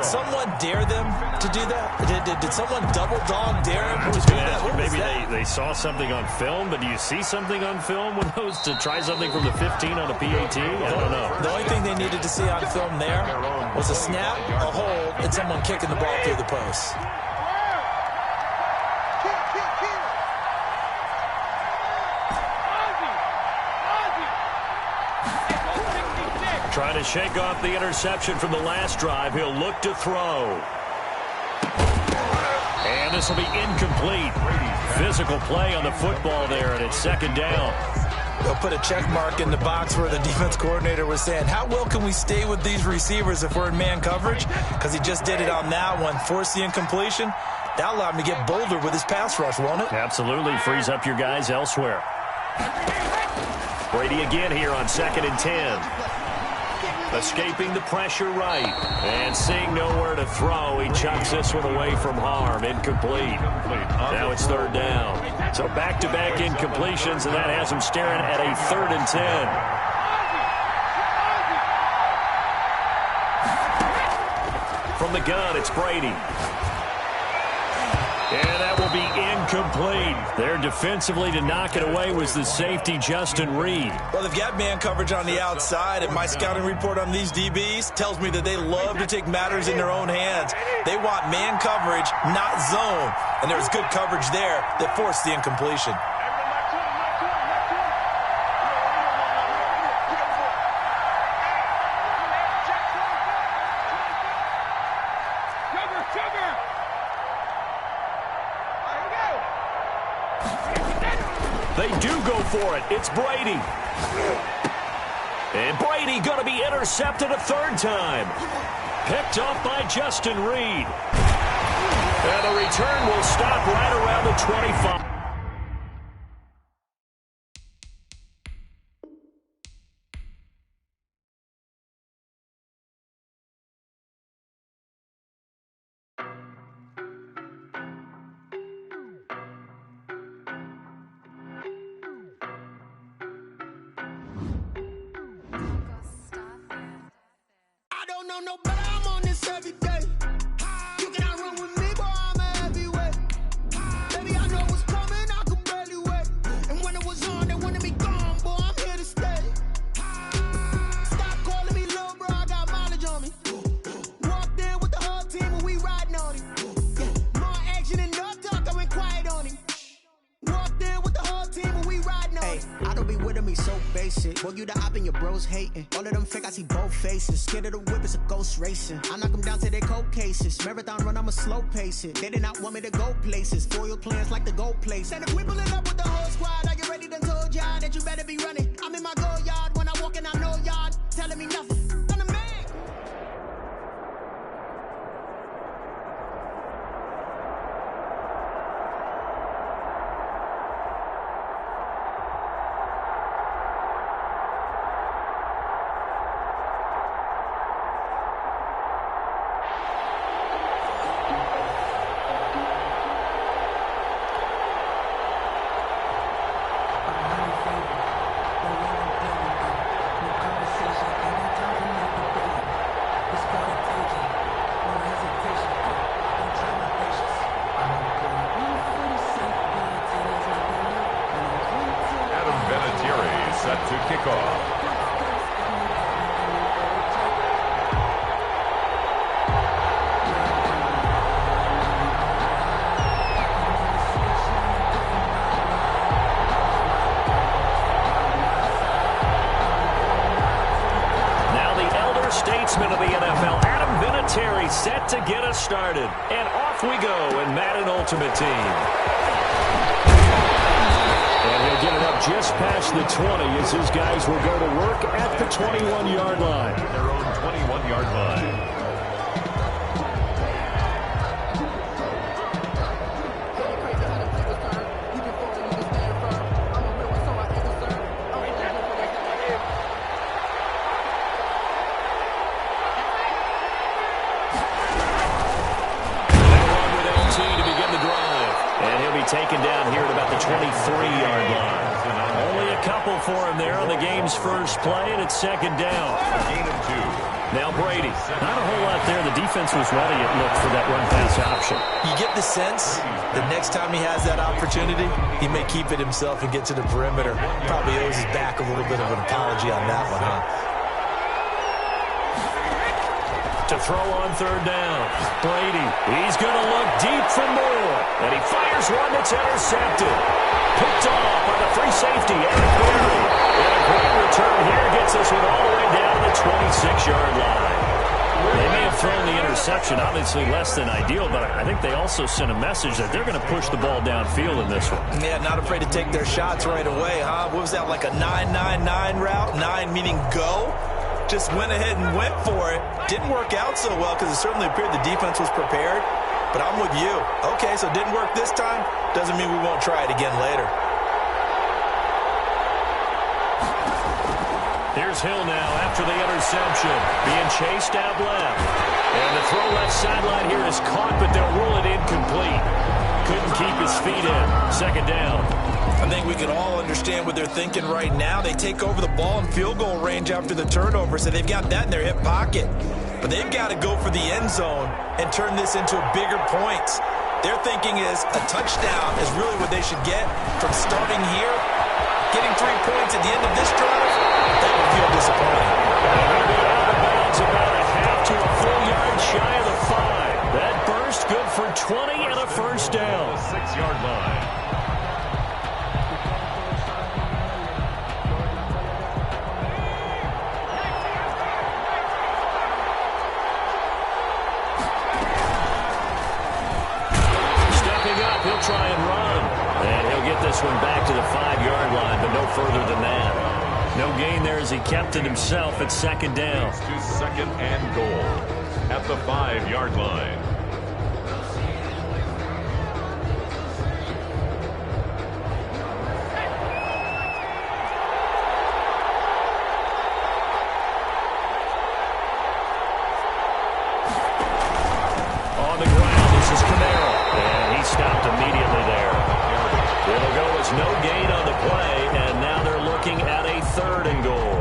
Did someone dare them to do that? Did someone double dog dare them to do that? Maybe they saw something on film, but do you see something on film with those to try something from the 15 on a PAT? I don't know. The only thing they needed to see on film there was a snap, a hold, and someone kicking the ball through the post. Trying to shake off the interception from the last drive. He'll look to throw. And this will be incomplete. Physical play on the football there, and it's second down. They'll put a check mark in the box where the defense coordinator was saying, how well can we stay with these receivers if we're in man coverage? Because he just did it on that one. Force the incompletion. That allowed him to get bolder with his pass rush, won't it? Absolutely. Frees up your guys elsewhere. Brady again here on 2nd and 10. Escaping the pressure right. And seeing nowhere to throw, he chucks this one away from harm. Incomplete. Now it's 3rd down. So back-to-back incompletions, and that has him staring at a 3rd and 10. From the gun, it's Brady. And that will be incomplete. There defensively to knock it away was the safety, Justin Reed. Well, they've got man coverage on the outside, and my scouting report on these DBs tells me that they love to take matters in their own hands. They want man coverage, not zone. And there's good coverage there that forced the incompletion. They do go for it. It's Brady. And Brady going to be intercepted a 3rd time. Picked off by Justin Reed. And the return will stop right around the 25. No, but I'm on this every day. You cannot run with me, boy, I'm a heavyweight. Baby, I know what's coming, I could barely wait. And when it was on, they wanted me gone, boy, I'm here to stay. Stop calling me little bro, I got mileage on me. Walked in with the whole team and we riding on him. More action and no talk, I went quiet on him. Walked in with the whole team and we riding on him. I don't be with him, he's so basic. Boy, you the op and your bros hating. All of them fake, I see both faces. Scared of the whip, it's a ghost racing. I knock them down to their cold cases. Marathon run, I'ma slow pace it. They did not want me to go places. Foil plans like the go place. And if we pulling up with the whole squad, are you ready? Done told y'all that you better be running. I'm in my go yard. When I walk in, I know y'all telling me nothing. I'm the man. Set to kick off. Now the elder statesman of the NFL, Adam Vinatieri, set to get us started. And off we go in Madden Ultimate Team. And he'll get it up just past the 20 as his guys will go to work at the 21-yard line. Their own 21-yard line. Taken down here at about the 23-yard line. Only a couple for him there on the game's first play, and it's second down. Gain of 2. Now Brady. Not a whole lot there. The defense was ready, it looked, for that run-pass option. You get the sense that next time he has that opportunity, he may keep it himself and get to the perimeter. Probably owes his back a little bit of an apology on that one, huh? To throw on third down. Brady, he's going to look deep for more. And he fires one that's intercepted. Picked off by the free safety, Eric Berry. And a great return here gets us one all the way down to the 26-yard line. They may have thrown the interception, obviously less than ideal, but I think they also sent a message that they're going to push the ball downfield in this one. Yeah, not afraid to take their shots right away, huh? What was that, like a 9-9-9 route? 9 meaning go? Just went ahead and went for it. Didn't work out so well because it certainly appeared the defense was prepared. But I'm with you. Okay, so it didn't work this time. Doesn't mean we won't try it again later. Here's Hill now after the interception. Being chased out left. And the throw left sideline here is caught, but they'll rule it incomplete. Couldn't keep his feet in. Second down. I think we can all understand what they're thinking right now. They take over the ball in field goal range after the turnover, so they've got that in their hip pocket. But they've got to go for the end zone and turn this into bigger points. Their thinking is a touchdown is really what they should get from starting here. Getting 3 points at the end of this drive, that would feel disappointing. Out of bounds about a half to a full yard shy of the 5. That burst good for 20 and a first down. 6-yard line. He'll try and run. And he'll get this one back to the 5-yard line, but no further than that. No gain there as he kept it himself at second down. To second and goal at the 5-yard line. On the ground, this is Camaro. And he stopped immediately there. It'll go as no gain on the play, and now they're looking at a 3rd and goal.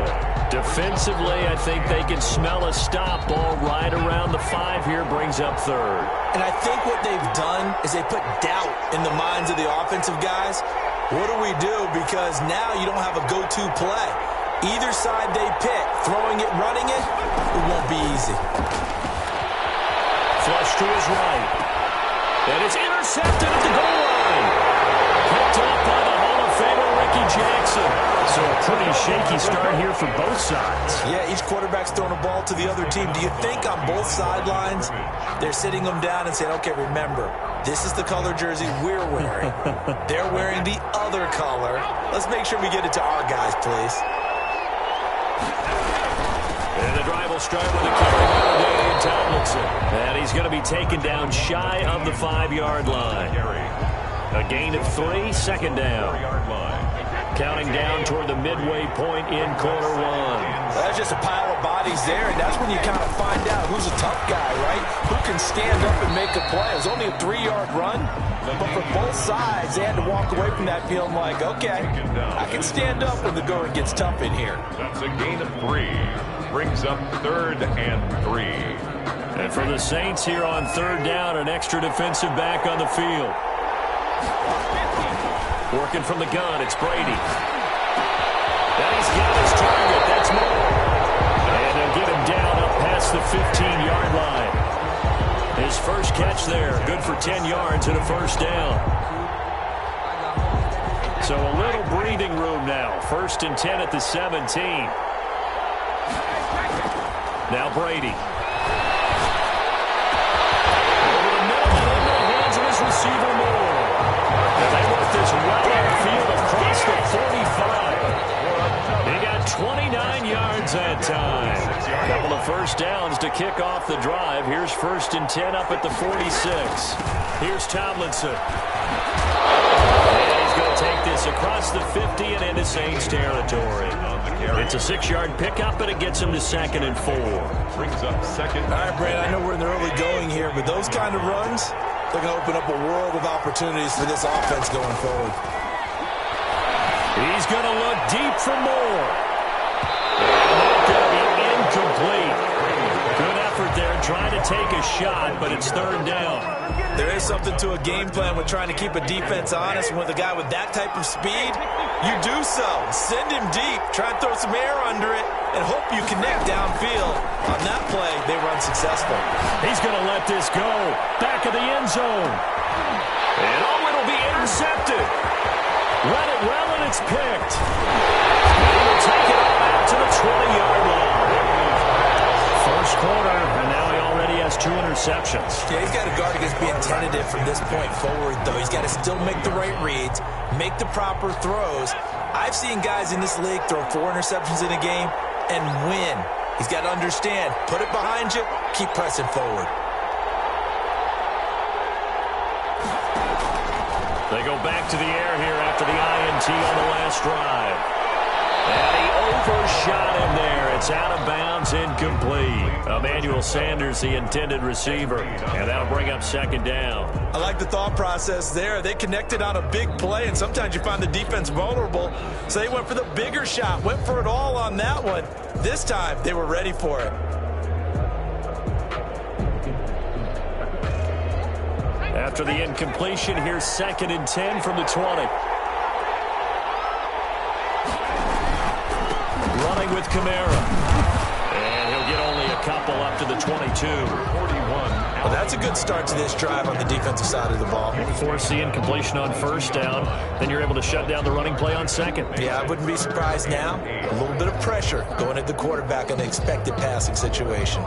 Defensively, I think they can smell a stop ball right around the 5 here, brings up 3rd. And I think what they've done is they put doubt in the minds of the offensive guys. What do we do? Because now you don't have a go-to play. Either side they pick, throwing it, running it, it won't be easy. Flush to his right. And it's intercepted at the goal line. Picked off by the Hall of Famer Ricky Jackson. So a pretty shaky start here for both sides. Yeah, each quarterback's throwing a ball to the other team. Do you think on both sidelines they're sitting them down and saying, okay, remember, this is the color jersey we're wearing. They're wearing the other color. Let's make sure we get it to our guys, please. And the drive will start with a carry by Dave Tomlinson. And he's going to be taken down shy of the 5-yard line. A gain of 3, second down. Counting down toward the midway point in quarter 1. That's just a pile of bodies there, and that's when you kind of find out who's a tough guy, right? Who can stand up and make a play. It was only a 3-yard run, but for both sides, they had to walk away from that feeling like, okay, I can stand up when the going gets tough in here. That's a gain of 3. Brings up 3rd and 3. And for the Saints here on 3rd down, an extra defensive back on the field. Working from the gun, it's Brady. And he's got his target. That's more. And they'll get him down up past the 15-yard line. His first catch there, good for 10 yards and a first down. So a little breathing room now. 1st and 10 at the 17. Now Brady. Over the middle and into the hands of his receiver Moore. And they work this right outfield across the 45. He got 29 yards that time. A couple of first downs to kick off the drive. Here's 1st and 10 up at the 46. Here's Tomlinson. And he's going to take this across the 50 and into Saints territory. It's a 6-yard pickup, and it gets him to 2nd and 4. Brings up 2nd. All right, Brad, I know we're in the early going here, but those kind of runs, they're going to open up a world of opportunities for this offense going forward. He's going to look deep for more. And that's going to be incomplete. Good effort there trying to take a shot, but it's third down. There is something to a game plan with trying to keep a defense honest. With a guy with that type of speed, you do so. Send him deep, try and throw some air under it, and hope you connect downfield. On that play, they were unsuccessful. He's going to let this go. Back of the end zone. And it'll be intercepted. Read it well, and it's picked. And he'll take it all out to the 20-yard line. First quarter, and now he already has 2 interceptions. Yeah, he's got to guard against being tentative from this point forward, though. He's got to still make the right reads, make the proper throws. I've seen guys in this league throw 4 interceptions in a game and win. He's got to understand, put it behind you, keep pressing forward. They go back to the air here after the INT on the last drive. And he overshot him there. It's out of bounds, incomplete. Emmanuel Sanders, the intended receiver. And that'll bring up second down. I like the thought process there. They connected on a big play, and sometimes you find the defense vulnerable. So they went for the bigger shot, went for it all on that one. This time, they were ready for it. After the incompletion, here's 2nd and 10 from the 20. Running with Kamara. And he'll get only a couple up to the 22. 41. Well, that's a good start to this drive on the defensive side of the ball. Force the incompletion on first down. Then you're able to shut down the running play on second. Yeah, I wouldn't be surprised now. A little bit of pressure going at the quarterback in an expected passing situation.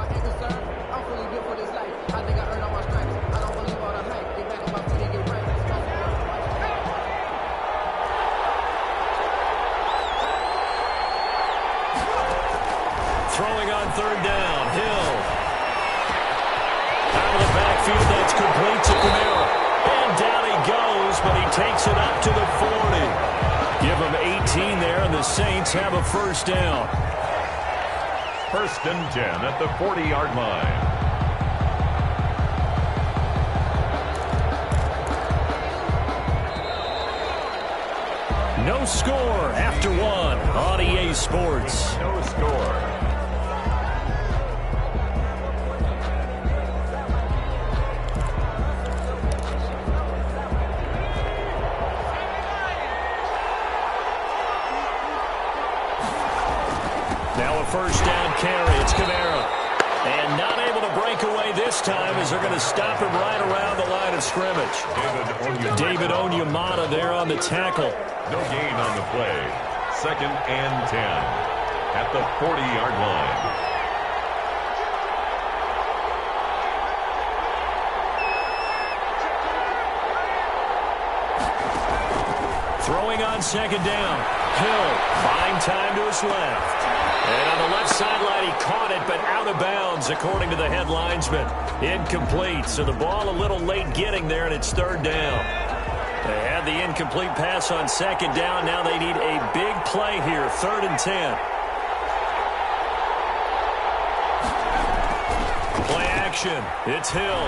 Throwing on third down, Hill. Out of the backfield, that's complete to Kamara. And down he goes, but he takes it up to the 40. Give him 18 there, and the Saints have a first down. 1st and 10 at the 40-yard line. No score after 1 on EA Sports. No score. Now a first down carry. It's Kamara. And not able to break away this time as they're going to stop him right around the line of scrimmage. David Onyemata there on the tackle. No gain on the play. 2nd and 10 at the 40-yard line. Throwing on second down. Hill buying time to his left. And on the left sideline, he caught it, but out of bounds, according to the head linesman. Incomplete, so the ball a little late getting there, and it's third down. They had the incomplete pass on second down. Now they need a big play here, 3rd and 10. Play action. It's Hill.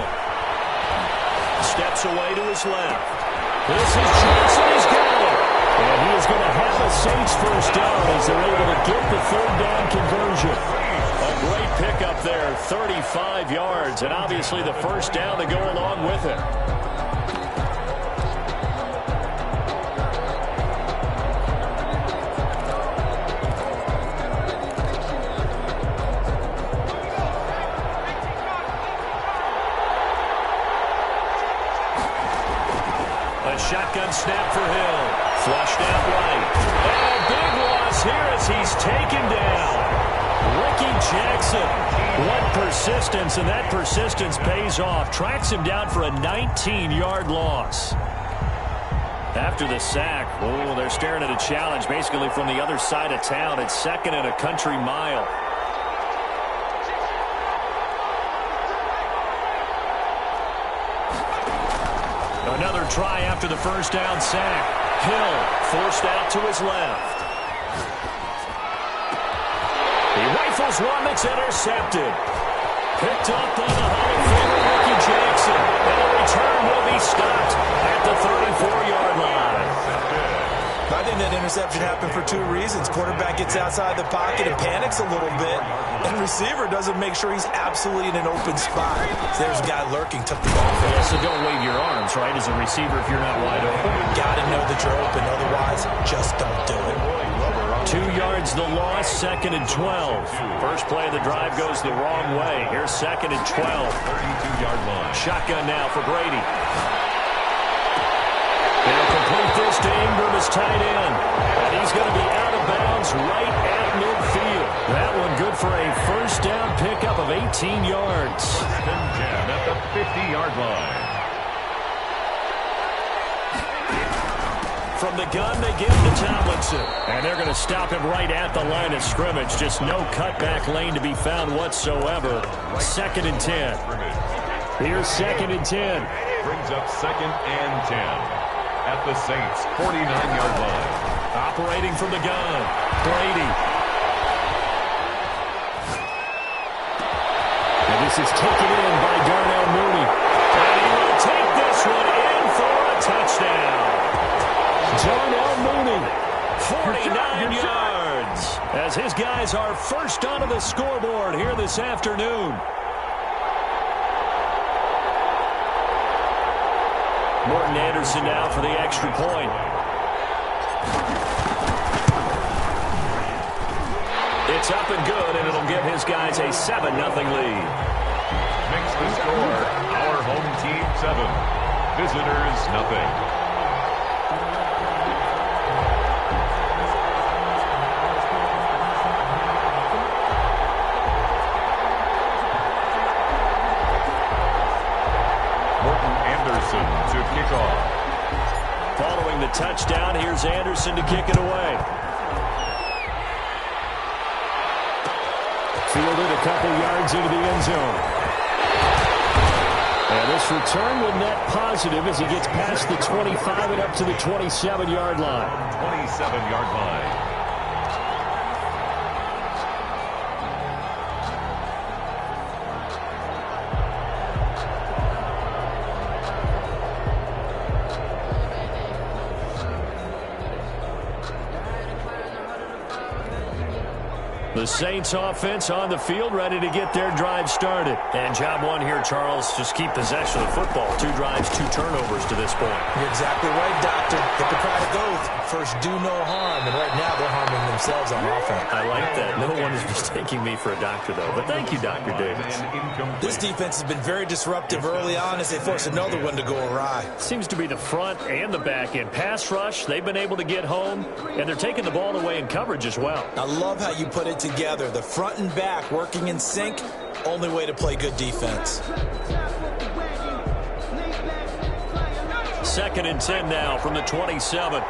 Steps away to his left. This is Johnson. He's got it. And he is going to have a Saints first down as they're able to get the third down conversion. A great pickup there, 35 yards, and obviously the first down to go along with it. A shotgun snap for Hill. Flushed out right. And a big loss here as he's taken down. Ricky Jackson. What persistence, and that persistence pays off. Tracks him down for a 19-yard loss. After the sack, oh, they're staring at a challenge basically from the other side of town. It's 2nd and a country mile. Another try after the first down sack. Hill forced out to his left. He rifles one that's intercepted. Picked up by the Hall of Famer Ricky Jackson. And the return will be stopped at the 34-yard line. I think that interception interception happened for two reasons. Quarterback gets outside the pocket and panics a little bit, and receiver doesn't make sure he's absolutely in an open spot. So there's a guy lurking, took the ball from him. Yeah, so don't wave your arms, right, as a receiver if you're not wide open. Got to know that you're open, otherwise just don't do it. 2 yards the loss, 2nd and 12. First play of the drive goes the wrong way. Here's 2nd and 12. 32-yard line. Shotgun now for Brady. They'll complete this to Ingram as tight end. And he's going to be out of bounds right at midfield. That one good for a first down pickup of 18 yards. 10 at the 50-yard line. From the gun, they give to Tomlinson. And they're going to stop him right at the line of scrimmage. Just no cutback lane to be found whatsoever. 2nd and 10. Here's 2nd and 10. Brings up 2nd and 10 at the Saints' 49-yard line. Operating from the gun, Brady. And this is taken in by Darnell Mooney. And he will take this one in for a touchdown. Darnell Mooney, 49 yards, as his guys are first onto the scoreboard here this afternoon. Morton Anderson now for the extra point. It's up and good, and it'll give his guys a 7-0 lead. Makes the score our home team 7, visitors nothing. To kick off. Following the touchdown, here's Anderson to kick it away. Fielded a couple yards into the end zone. And this return will net positive as he gets past the 25 and up to the 27-yard line. 27-yard line. The Saints offense on the field, ready to get their drive started. And job one here, Charles, just keep possession of the football. 2 drives, 2 turnovers to this point. You're exactly right, Doctor. Hippocratic oath. First, do no harm. And right now, they're harming themselves on offense. I like that. No one is mistaking me for a doctor, though. But thank you, Dr. Davis. This defense has been very disruptive early on as they force another one to go awry. Seems to be the front and the back end. Pass rush, they've been able to get home, and they're taking the ball away in coverage as well. I love how you put it together. The front and back working in sync, only way to play good defense. 2nd and 10 now from the 27.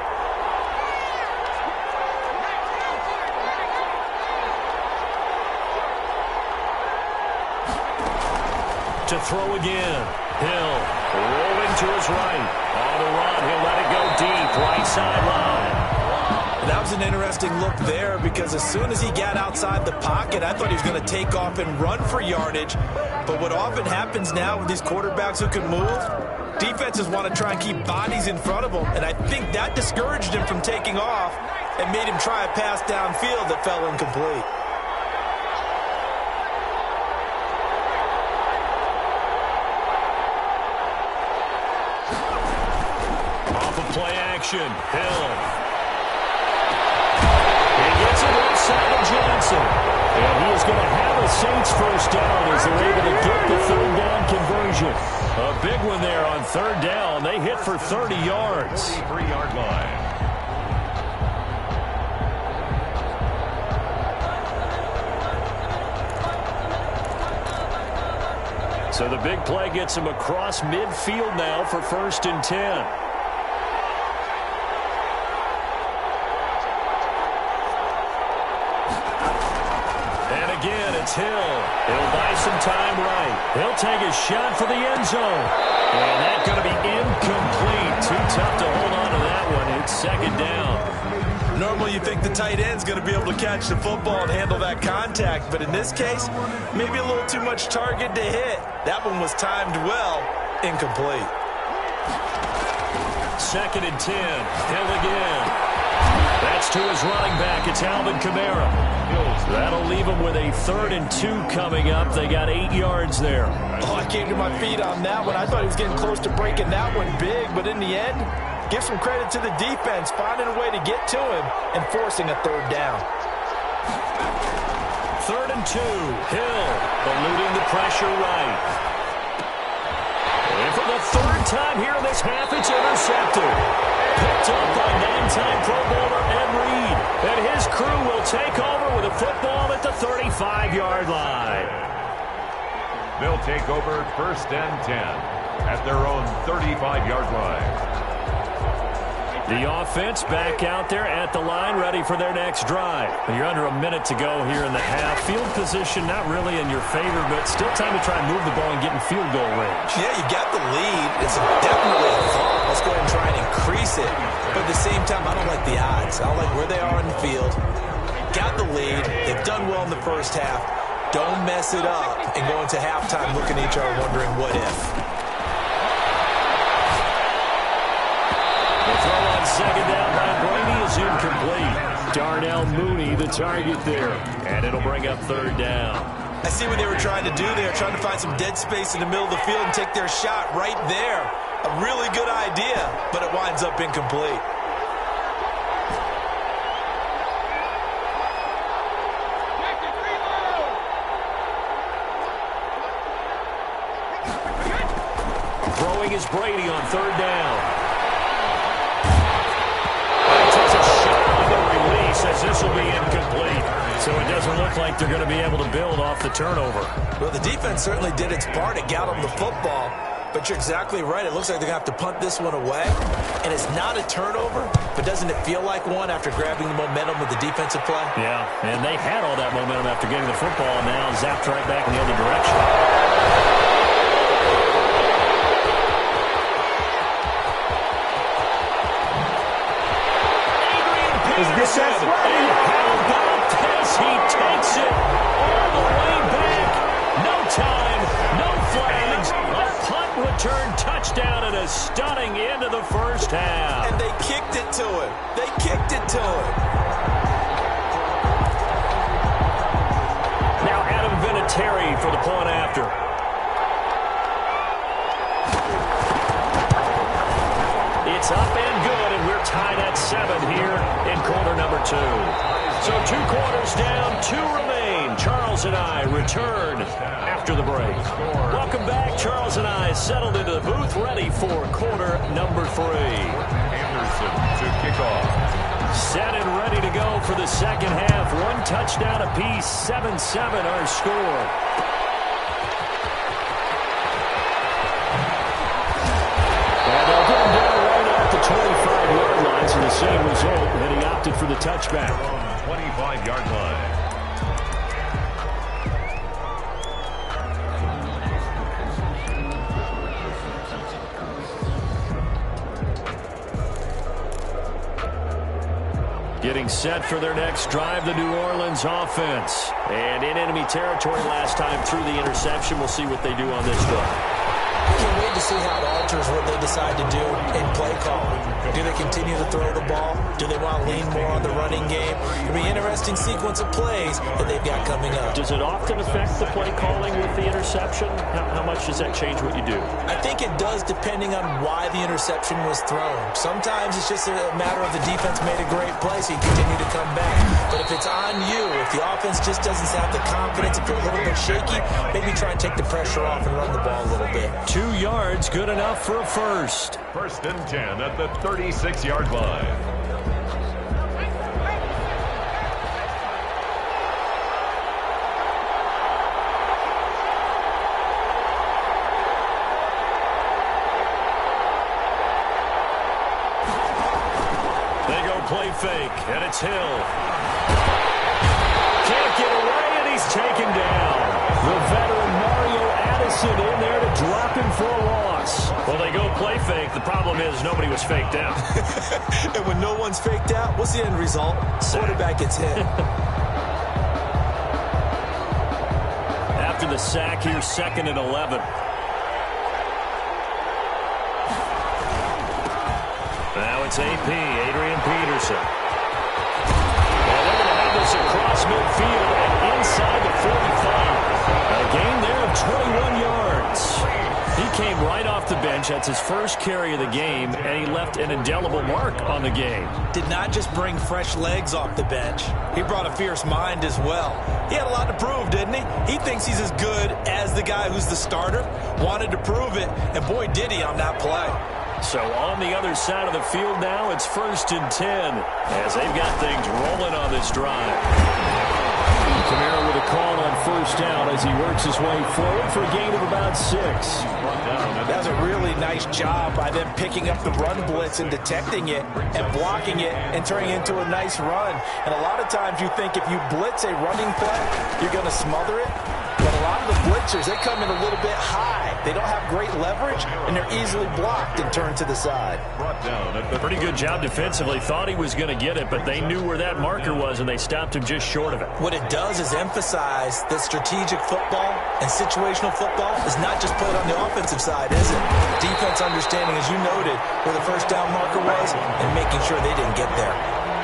To throw again. Hill rolling to his right. On the run, he'll let it go deep. Right sideline. That was an interesting look there because as soon as he got outside the pocket, I thought he was going to take off and run for yardage. But what often happens now with these quarterbacks who can move, defenses want to try and keep bodies in front of them. And I think that discouraged him from taking off and made him try a pass downfield that fell incomplete. Off of play action, Hill. Gets it right side of Johnson. And he is going to have a Saints first down as they're able to get the 3rd down conversion. A big one there on 3rd down. They hit for 30 yards. 43-yard line. So the big play gets him across midfield now for 1st and 10. Again, it's Hill. He'll buy some time right. He'll take a shot for the end zone. And that's going to be incomplete. Too tough to hold on to that one. It's 2nd down. Normally you think the tight end's going to be able to catch the football and handle that contact. But in this case, maybe a little too much target to hit. That one was timed well. Incomplete. 2nd and 10. Hill again. That's to his running back. It's Alvin Kamara. That'll leave him with a 3rd and 2 coming up. They got 8 yards there. Oh, I came to my feet on that one. I thought he was getting close to breaking that one big, but in the end, give some credit to the defense, finding a way to get to him and forcing a 3rd down. 3rd and 2. Hill eluding the pressure right. And for the 3rd time here in this half, it's intercepted. Picked up by 9-time Pro Bowler Ed Reed. And his crew will take over with a football at the 35-yard line. They'll take over 1st and 10 at their own 35-yard line. The offense back out there at the line, ready for their next drive. You're under a minute to go here in the half. Field position not really in your favor, but still time to try and move the ball and get in field goal range. Yeah, you got the lead. It's definitely a thought. Let's go ahead and try and increase it. But at the same time, I don't like the odds. I don't like where they are in the field. Got the lead. They've done well in the first half. Don't mess it up and go into halftime looking at each other wondering what if. The throw on 2nd down by Brady is incomplete. Darnell Mooney the target there. And it'll bring up 3rd down. I see what they were trying to do there, trying to find some dead space in the middle of the field and take their shot right there. A really good idea, but it winds up incomplete. Throwing is Brady on 3rd down. Takes a shot on the release as this will be incomplete. So it doesn't look like they're going to be able to build off the turnover. Well, the defense certainly did its part. It got them the football. But you're exactly right. It looks like they're going to have to punt this one away. And it's not a turnover, but doesn't it feel like one after grabbing the momentum with the defensive play? Yeah, and they had all that momentum after getting the football, and now zapped right back in the other direction. Let's get that ready. How about this? He takes it all the way back. No time, no flags. A punt return touchdown and a stunning end of the first half. And they kicked it to him. They kicked it to him. Now Adam Vinatieri for the point after. It's up and good, and we're tied at 7 here in quarter number 2. So 2 quarters down, 2 remain. Charles and I return after the break. Welcome back. Charles and I settled into the booth, ready for quarter number 3. Anderson to kick off. Set and ready to go for the second half. 1 touchdown apiece, 7-7 our score. And they'll get him down right at the 25-yard line, so the same result, and he opted for the touchback. 25-yard line. Getting set for their next drive, the New Orleans offense. And in enemy territory last time through the interception. We'll see what they do on this drive. I can't wait to see how it alters what they decide to do in play calling. Do they continue to throw the ball? Do they want to lean more on the running game? It'll be an interesting sequence of plays that they've got coming up. Does it often affect the play calling with the interception? How much does that change what you do? I think it does depending on why the interception was thrown. Sometimes it's just a matter of the defense made a great play, so you continue to come back. But if it's on you, if the offense just doesn't have the confidence, if you're a little bit shaky, maybe try and take the pressure off and run the ball a little bit. 2 yards, good enough for a first. 1st and 10 at the 36-yard line. They go play fake, and it's Hill. Can't get away, and he's taken down. The veteran Mario Addison in there to drop him for a loss. Well, they go play fake. The problem is nobody was faked out. And when no one's faked out, what's the end result? Quarterback gets hit. After the sack here, 2nd and 11. Now it's AP, Adrian Peterson. It's across midfield and inside the 45. A gain there of 21 yards. He came right off the bench. That's his first carry of the game, and he left an indelible mark on the game. Did not just bring fresh legs off the bench. He brought a fierce mind as well. He had a lot to prove, didn't he? He thinks he's as good as the guy who's the starter. Wanted to prove it, and boy, did he on that play. So on the other side of the field now, it's 1st and 10 as they've got things rolling on this drive. Kamara with a call on 1st down as he works his way forward for a gain of about 6. That was a really nice job by them picking up the run blitz and detecting it and blocking it and turning it into a nice run. And a lot of times you think if you blitz a running play, you're going to smother it. But a lot of the blitzers, they come in a little bit high. They don't have great leverage, and they're easily blocked and turned to the side. Pretty good job defensively. Thought he was going to get it, but they knew where that marker was, and they stopped him just short of it. What it does is emphasize that strategic football and situational football is not just played on the offensive side, is it? Defense understanding, as you noted, where the first down marker was and making sure they didn't get there.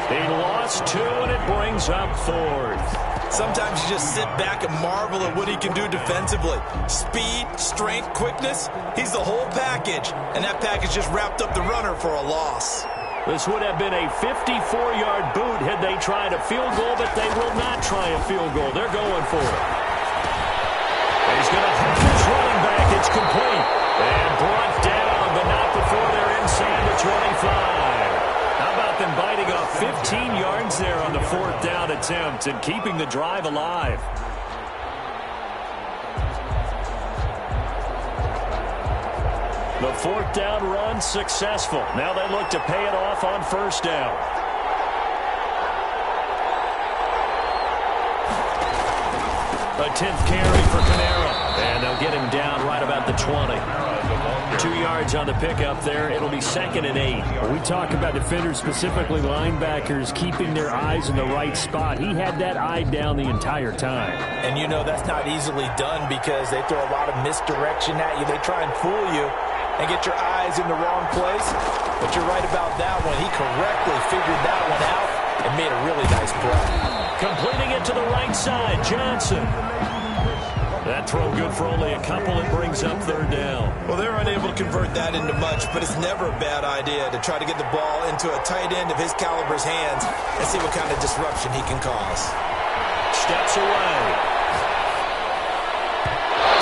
They lost 2, and it brings up 4th. Sometimes you just sit back and marvel at what he can do defensively. Speed, strength, quickness, he's the whole package. And that package just wrapped up the runner for a loss. This would have been a 54-yard boot had they tried a field goal, but they will not try a field goal. They're going for it. He's going to hook his running back. It's complete. And brought down, but not before they're inside the 25. How about them biting off 15 yards there on the 4th down attempt and keeping the drive alive? The 4th down run successful. Now they look to pay it off on 1st down. A 10th carry for Kamara. And they'll get him down right about the 20. 2 yards on the pickup there. It'll be 2nd and 8. We talk about defenders, specifically linebackers, keeping their eyes in the right spot. He had that eye down the entire time. And you know that's not easily done because they throw a lot of misdirection at you. They try and fool you and get your eyes in the wrong place. But you're right about that one. He correctly figured that one out and made a really nice play. Completing it to the right side, Johnson. That throw good for only a couple. It brings up 3rd down. Well, they're unable to convert that into much, but it's never a bad idea to try to get the ball into a tight end of his caliber's hands and see what kind of disruption he can cause. Steps away.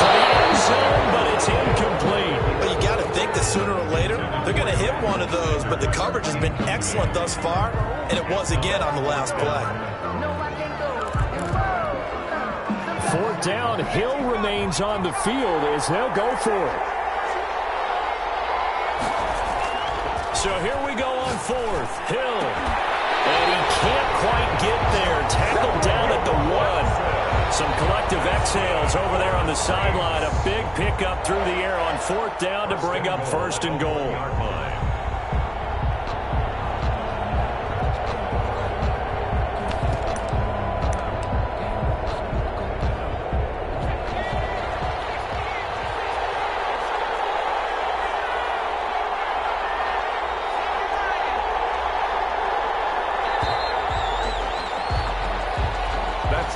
To the end zone, but it's incomplete. Well, you got to think that sooner or later they're going to hit one of those, but the coverage has been excellent thus far, and it was again on the last play. 4th down, Hill remains on the field as they'll go for it. So here we go on 4th. Hill. And he can't quite get there. Tackled down at the 1. Some collective exhales over there on the sideline. A big pickup through the air on 4th down to bring up 1st and goal.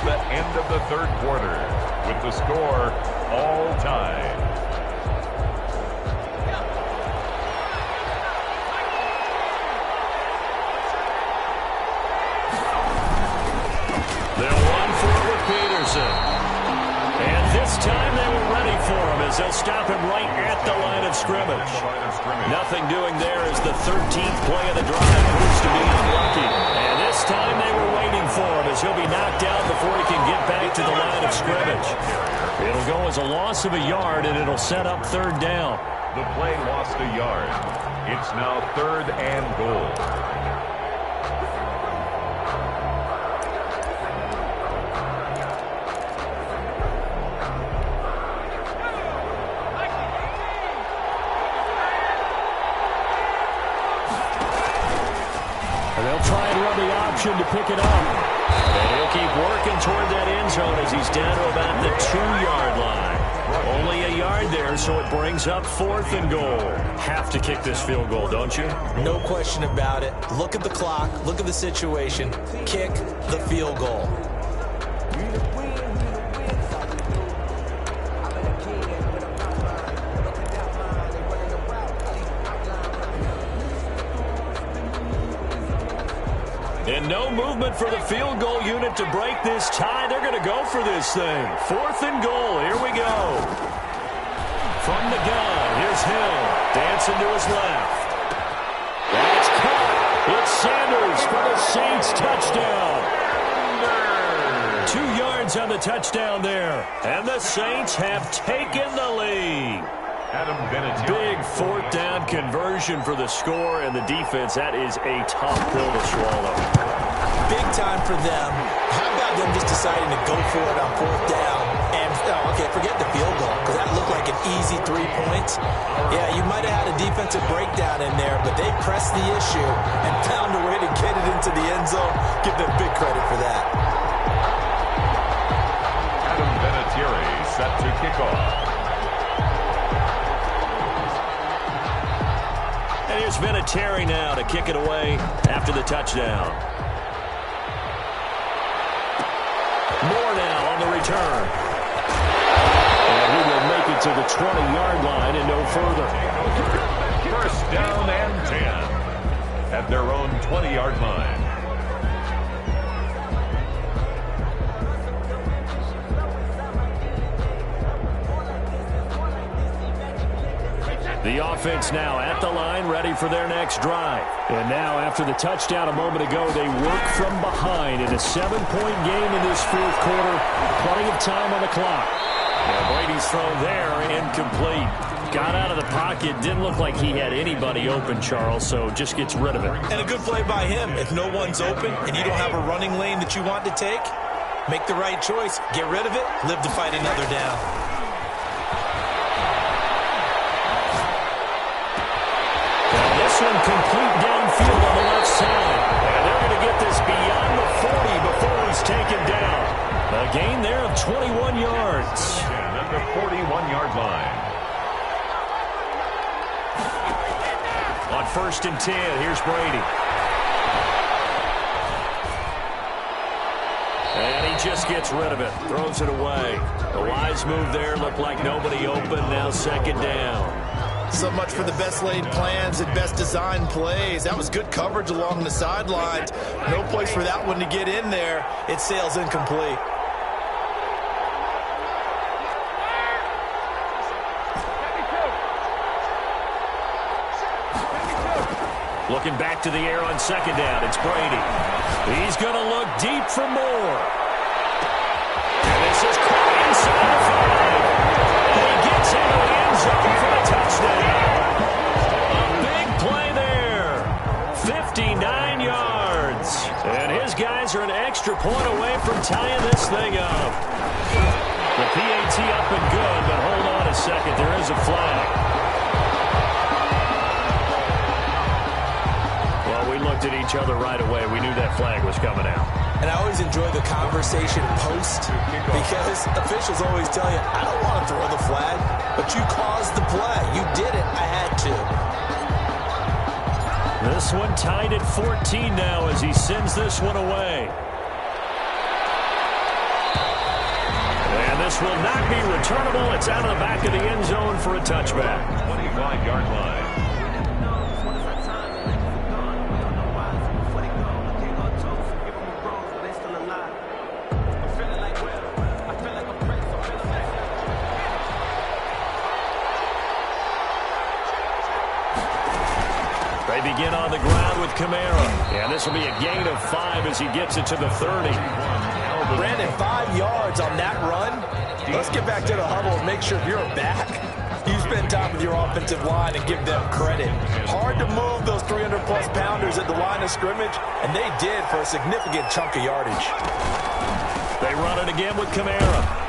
The end of the 3rd quarter with the score all tied. They'll run for it with Peterson. And this time they were ready for him as they'll stop him right at the line of scrimmage. Nothing doing there as the 13th play of the drive proves to be unlucky. And this time they were waiting for him as he'll be knocked out before he can get back to the line of scrimmage. It'll go as a loss of a yard, and it'll set up 3rd down. The play lost a yard. It's now 3rd and goal. They'll try and run the option to pick it up. And he'll keep working toward that end zone as he's down to about the 2-yard line. Only a yard there, so it brings up 4th and goal. Have to kick this field goal, don't you? No question about it. Look at the clock. Look at the situation. Kick the field goal. And no movement for the field goal unit to break this tie. They're going to go for this thing. 4th and goal. Here we go. From the gun, here's Hill. Dancing to his left. That's caught. It's Sanders for the Saints touchdown. 2 yards on the touchdown there. And the Saints have taken the lead. Big 4th down conversion for the score, and the defense, that is a tough pill to swallow. Big time for them. How about them just deciding to go for it on 4th down? And, forget the field goal, because that looked like an easy 3 points. Yeah, you might have had a defensive breakdown in there, but they pressed the issue and found a way to get it into the end zone. Give them big credit for that. Adam Vinatieri set to kick off. And here's Vinatieri now to kick it away after the touchdown. Moore now on the return. And he will make it to the 20-yard line and no further. 1st down and 10 at their own 20-yard line. The offense now at the line, ready for their next drive. And now, after the touchdown a moment ago, they work from behind in a 7-point game in this 4th quarter. Plenty of time on the clock. Yeah, Brady's throw there, incomplete. Got out of the pocket, didn't look like he had anybody open, Charles, so just gets rid of it. And a good play by him. If no one's open and you don't have a running lane that you want to take, make the right choice. Get rid of it, live to fight another down. This one complete downfield on the left side. And they're going to get this beyond the 40 before he's taken down. A gain there of 21 yards. At the 41-yard line. On 1st and 10, here's Brady. And he just gets rid of it. Throws it away. The wise move there. Looked like nobody open. Now 2nd down. So much for the best laid plans and best designed plays. That was good coverage along the sidelines. No place for that one to get in there. It sails incomplete. Looking back to the air on 2nd down. It's Brady. He's going to look deep for more. And this is caught inside the 5. And he gets into the end zone for the touchdown. A big play there. 59 yards. And his guys are an extra point away from tying this thing up. The PAT up and good, but hold on a second. There is a flag. We looked at each other right away. We knew that flag was coming out. And I always enjoy the conversation post because officials always tell you, I don't want to throw the flag, but you caused the play. You did it. I had to. This one tied at 14 now as he sends this one away. And this will not be returnable. It's out of the back of the end zone for a touchback. 25-yard line. Begin on the ground with Kamara. And this will be a gain of 5 as he gets it to the 30. Brandon, 5 yards on that run. Let's get back to the huddle and make sure if you're back, you spend time with your offensive line and give them credit. Hard to move those 300-plus pounders at the line of scrimmage, and they did for a significant chunk of yardage. They run it again with Kamara.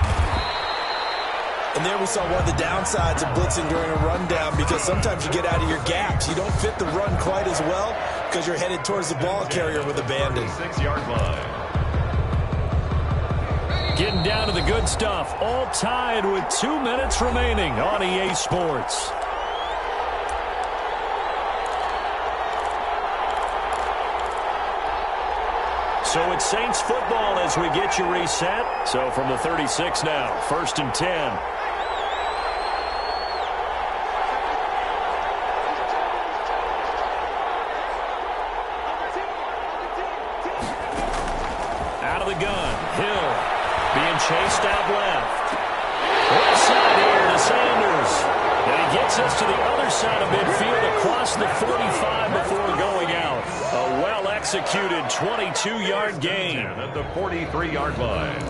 And there we saw one of the downsides of blitzing during a rundown because sometimes you get out of your gaps. You don't fit the run quite as well because you're headed towards the ball carrier with abandon. 6-yard line. Getting down to the good stuff. All tied with 2 minutes remaining on EA Sports. So it's Saints football as we get you reset. So from the 36 now, 1st and 10. Out of the gun, Hill being chased out left. Left side here to Sanders. And he gets us to the other side of midfield across the 45 before going out. A well-executed 22-yard gain. At the 43-yard line.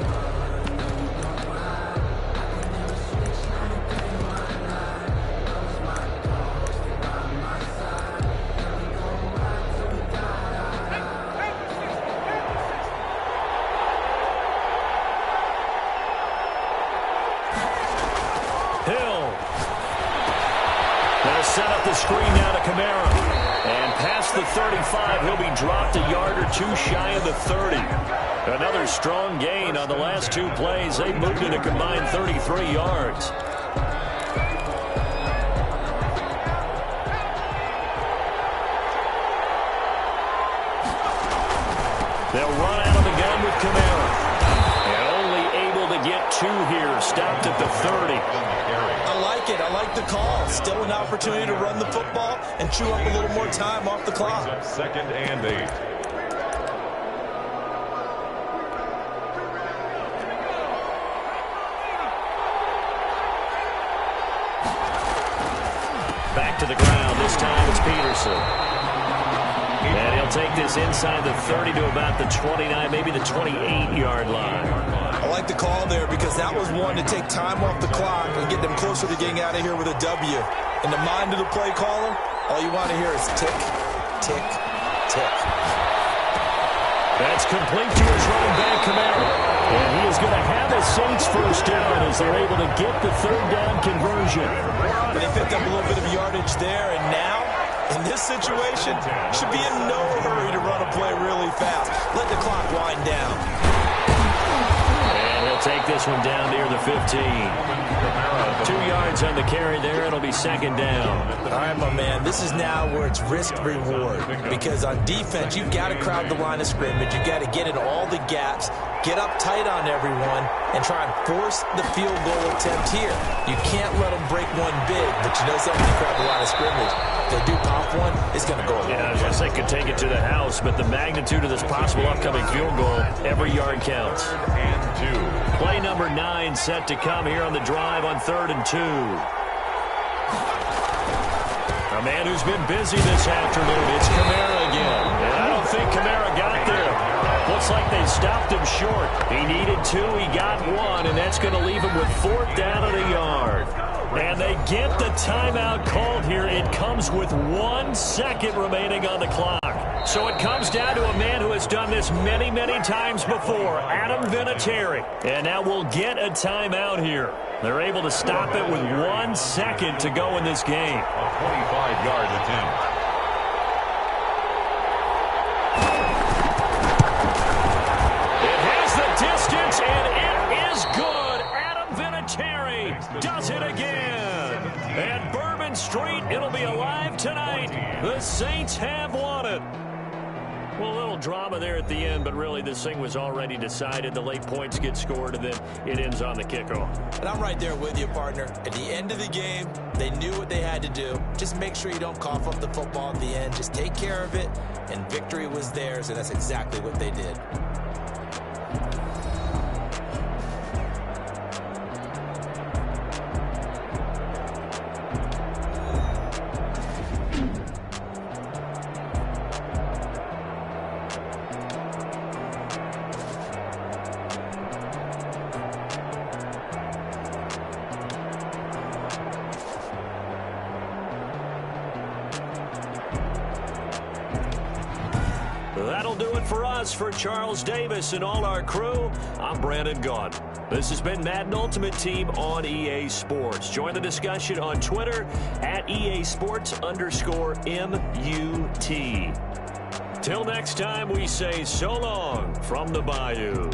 Set up the screen now to Kamara. And past the 35, he'll be dropped a yard or two shy of the 30. Another strong gain on the last 2 plays. They moved it a combined 33 yards. They'll run out of the gun with Kamara. And only able to get 2 here. Stopped at the 30. I like it. I like the call. Still an opportunity to run the football and chew up a little more time off the clock. 2nd and 8. Back to the ground. This time it's Peterson. And he'll take this inside the 30 to about the 29, maybe the 28-yard line. I like the call there because that was one to take time off the clock and get them closer to getting out of here with a W. In the mind of the play caller, all you want to hear is tick, tick, tick. That's complete to his running back, Kamara. And he is going to have a Saints first down as they're able to get the 3rd down conversion. And they picked up a little bit of yardage there, and now, in this situation, should be in no hurry to run a play really fast. Let the clock wind down. And he'll take this one down near the 15. 2 yards on the carry there. It'll be 2nd down. All right, my man, this is now where it's risk-reward. Because on defense, you've got to crowd the line of scrimmage. You've got to get in all the gaps, get up tight on everyone, and try and force the field goal attempt here. You can't let them break one big, but you know something, you crowd the line of scrimmage. If they do pop one, it's going to go. Yeah, I was going to say could take it to the house, but the magnitude of this possible upcoming field goal, every yard counts. 3rd and 2. Play number 9 set to come here on the drive on 3rd and 2. A man who's been busy this afternoon, it's Kamara again. And I don't think Kamara got there. Looks like they stopped him short. He needed 2, he got 1, and that's going to leave him with 4th down and a yard. And they get the timeout called here. It comes with 1 second remaining on the clock. So it comes down to a man who has done this many, many times before, Adam Vinatieri. And now we'll get a timeout here. They're able to stop it with 1 second to go in this game. A 25-yard attempt. It has the distance, and it is good. Adam Vinatieri does it again. And Bourbon Street, it'll be alive tonight. The Saints have won it. Well, a little drama there at the end, but really this thing was already decided. The late points get scored, and then it ends on the kickoff. And I'm right there with you, partner. At the end of the game, they knew what they had to do. Just make sure you don't cough up the football at the end. Just take care of it, and victory was theirs, and that's exactly what they did. That'll do it for us. For Charles Davis and all our crew, I'm Brandon Gaughan. This has been Madden Ultimate Team on EA Sports. Join the discussion on Twitter at EASports_MUT. Till next time, we say so long from the Bayou.